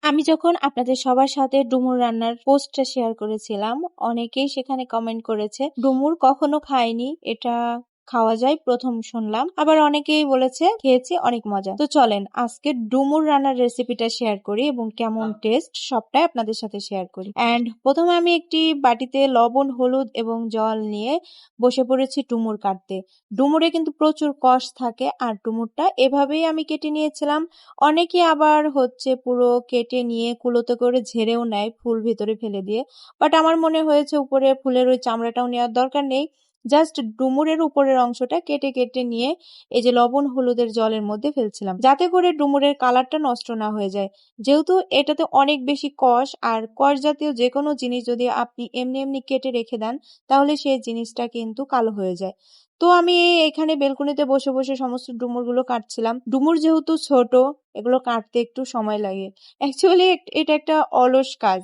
আমি যখন আপনাদের সবার সাথে ডুমুর রান্নার পোস্টটা শেয়ার করেছিলাম, অনেকেই সেখানে কমেন্ট করেছে ডুমুর কখনো খায়নি, এটা খাওয়া যায় প্রথম শুনলাম। আবার অনেকেই বলেছে খেয়েছি অনেক মজা। তো চলেন আজকে ডুমুর রান্নার রেসিপিটা শেয়ার করি এবং কেমন টেস্ট সবটাই আপনাদের সাথে শেয়ার করি। অ্যান্ড প্রথমে আমি একটি বাটিতে লবণ, হলুদ এবং জল নিয়ে বসে পড়েছি ডুমুর কাটতে। ডুমুরে কিন্তু প্রচুর কষ থাকে আর ডুমুরটা এভাবেই আমি কেটে নিয়েছিলাম। অনেকে আবার পুরো কেটে নিয়ে কুলোতে করে ঝেড়েও নেয় ফুল ভিতরে ফেলে দিয়ে, বাট আমার মনে হয়েছে উপরে ফুলের ওই চামড়াটাও নেওয়ার দরকার নেই। জাস্ট ডুমুরের উপরের অংশটা কেটে কেটে নিয়ে এই যে লবণ হলুদের জলের মধ্যে ফেলছিলাম, যাতে করে ডুমুরের কালারটা নষ্ট না হয়ে যায়। যেহেতু এটাতে অনেক বেশি কষ, আর কষ জাতীয় যে কোনো জিনিস যদি আপনি এমনি এমনি কেটে রেখে দেন তাহলে সেই জিনিসটা কিন্তু কালো হয়ে যায়। তো আমি এখানে বেলকনিতে বসে বসে সমস্ত ডুমুরগুলো কাটছিলাম। ডুমুর যেহেতু ছোট, এগুলো কাটতে একটু সময় লাগে। অ্যাকচুয়ালি এটা একটা অলস কাজ,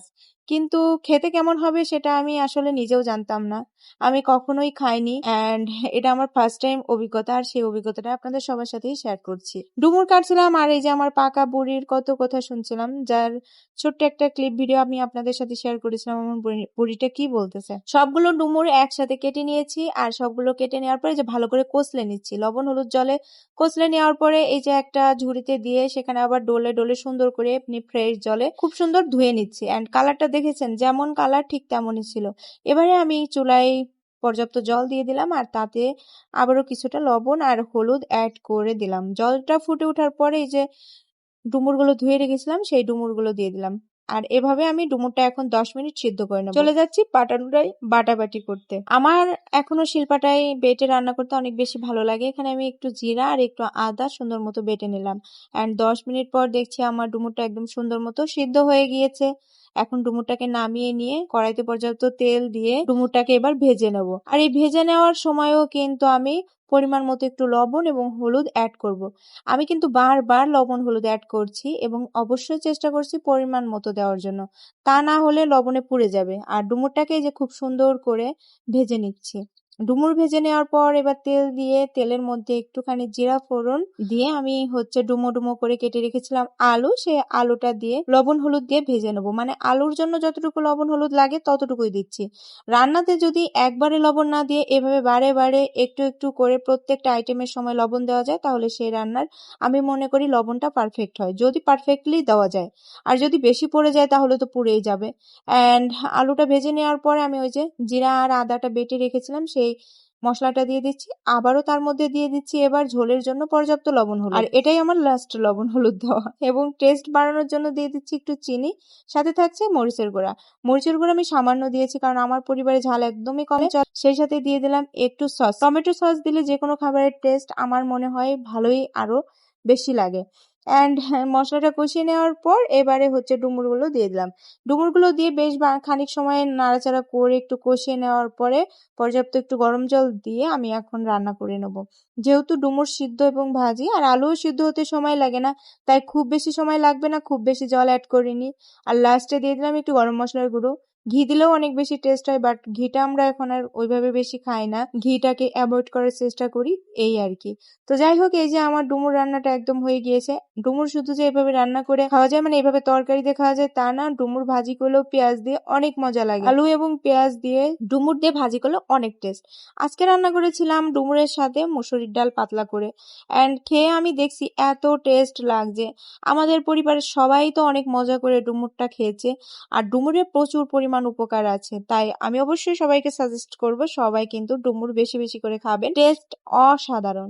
কিন্তু খেতে কেমন হবে সেটা আমি আসলে নিজেও জানতাম না। আমি কখনোই খাইনি, অ্যান্ড এটা আমার ফার্স্ট টাইম অভিজ্ঞতা, আর সেই অভিজ্ঞতাটা আপনাদের সবার সাথেই শেয়ার করছি। ডুমুর কাটছিলাম আর এই যে আমার পাকা বুড়ির কত কথা শুনছিলাম, যার ছোট্ট একটা ক্লিপ ভিডিও আমি আপনাদের সাথে শেয়ার করেছিলাম আমার বুড়িটা কি বলতেছে। সবগুলো ডুমুর একসাথে কেটে নিয়েছি, আর সবগুলো কেটে নেওয়ার পরে যে ভালো করে কষলে নিচ্ছি লবণ হলুদ জলে। কষলে নেওয়ার পরে এই যে একটা ঝুড়িতে দিয়ে সেখানে আবার ডলে ডলে সুন্দর করে এমনি ফ্রেশ জলে খুব সুন্দর ধুয়ে নিচ্ছি। অ্যান্ড কালারটা দেখেছেন, যেমন কালার ঠিক তেমনই ছিল। এবারে আমি চুলায় পর্যাপ্ত জল দিয়ে দিলাম, আর তাতে আবারও কিছুটা লবণ আর হলুদ অ্যাড করে দিলাম। জলটা ফুটে ওঠার পরে এই যে ডুমুরগুলো ধুয়ে রেখেছিলাম সেই ডুমুরগুলো দিয়ে দিলাম। আর এভাবে আমি ডুমুরটা এখন 10 মিনিট সিদ্ধ করে নেব। চলে যাচ্ছি পাটানোটাই বাটাবাটি করতে। আমার এখনো শিলপাটায় বেটে রান্না করতে অনেক বেশি ভালো লাগে। এখানে আমি একটু জিরা আর একটু আদা সুন্দর মতো বেটে নিলাম। অ্যান্ড 10 মিনিট পর দেখছি আমার ডুমুরটা একদম সুন্দর মতো সিদ্ধ হয়ে গিয়েছে। এখন ডুমুরটাকে নামিয়ে নিয়ে কড়াইতে পর্যাপ্ত তেল দিয়ে ডুমুরটাকে এবার ভেজে নেব। আর এই ভেজে নেওয়ার সময়ও কিন্তু আমি পরিমাণ মতো একটু লবণ এবং হলুদ অ্যাড করব। আমি কিন্তু বারবার লবণ হলুদ অ্যাড করছি এবং অবশ্যই চেষ্টা করছি পরিমাণ মতো দেওয়ার জন্য, তা না হলে লবণে পুড়ে যাবে। আর ডুমুরটাকে যে খুব সুন্দর করে ভেজে নিচ্ছি। ডুমুর ভেজে নেওয়ার পর এবার তেল দিয়ে তেলের মধ্যে একটুখানি জিরা ফোড়ন দিয়ে আমি ডুমো ডুমো করে কেটে রেখেছিলাম আলু, সেই আলুটা দিয়ে লবণ হলুদ দিয়ে ভেজে নেবো। মানে আলুর জন্য যতটুকু লবণ হলুদ লাগে ততটুকুই দিচ্ছি। রান্নাতে যদি একবারে লবণ না দিয়ে এভাবে বারে বারে একটু একটু করে প্রত্যেকটা আইটেমের সময় লবণ দেওয়া যায় তাহলে সেই রান্নার আমি মনে করি লবণটা পারফেক্ট হয়, যদি পারফেক্টলি দেওয়া যায়। আর যদি বেশি পড়ে যায় তাহলে তো পুড়েই যাবে। অ্যান্ড আলুটা ভেজে নেওয়ার পরে আমি ওই যে জিরা আর আদাটা বেটে রেখেছিলাম সেই মশলাটা দিয়ে দিচ্ছি। আবারও তার মধ্যে দিয়ে দিচ্ছি এবার ঝোলের জন্য পর্যাপ্ত লবণ হলুদ। আর এটাই আমার লাস্ট লবণ হলুদ দেওয়া। এবং টেস্ট বাড়ানোর জন্য দিয়ে দিচ্ছি একটু চিনি, সাথে থাকছে মরিচের গুঁড়া। মরিচের গুঁড়া আমি সামান্য দিয়েছি কারণ আমার পরিবারে ঝাল একদমই কম। সেই সাথে দিয়ে দিলাম একটু সস। টমেটো সস দিলে যে কোনো খাবারের টেস্ট আমার মনে হয় ভালোই আরো বেশি লাগে। অ্যান্ড মশলাটা কষিয়ে নেওয়ার পর এবারে ডুমুরগুলো দিয়ে দিলাম। ডুমুরগুলো দিয়ে বেশ খানিক সময় নাড়াচাড়া করে একটু কষিয়ে নেওয়ার পরে পর্যাপ্ত একটু গরম জল দিয়ে আমি এখন রান্না করে নেব। যেহেতু ডুমুর সিদ্ধ এবং ভাজি আর আলুও সিদ্ধ হতে সময় লাগে না, তাই খুব বেশি সময় লাগবে না, খুব বেশি জল অ্যাড করিনি। আর লাস্টে দিয়ে দিলাম একটু গরম মশলার গুঁড়ো। ঘি দিলেও অনেক বেশি টেস্ট হয়, বাট ঘিটা আমরা এখন আর ওইভাবে বেশি খাই না, ঘিটাকে অ্যাভয়েড করার চেষ্টা করি, এই আর কি। তো যাই হোক, এই যে আমার ডুমুর রান্নাটা একদম হয়ে গিয়েছে। ডুমুর শুধু যে এভাবে রান্না করে খাওয়া যায়, মানে এভাবে তরকারি দিয়ে খাওয়া যায় তা না, ডুমুর ভাজি করলেও পেঁয়াজ দিয়ে অনেক মজা লাগে। আলু এবং পেঁয়াজ দিয়ে ডুমুর দিয়ে ভাজি করলে অনেক টেস্ট। আজকে রান্না করেছিলাম ডুমুরের সাথে মুসুরির ডাল পাতলা করে, অ্যান্ড খেয়ে আমি দেখছি এত টেস্ট লাগছে। আমাদের পরিবারের সবাই তো অনেক মজা করে ডুমুরটা খেয়েছে। আর ডুমুরের প্রচুর পরিমাণ উপকার আছে, তাই আমি অবশ্যই সবাইকে সাজেস্ট করব সবাই কিন্তু ডুমুর বেশি বেশি করে খাবেন, টেস্ট অসাধারণ।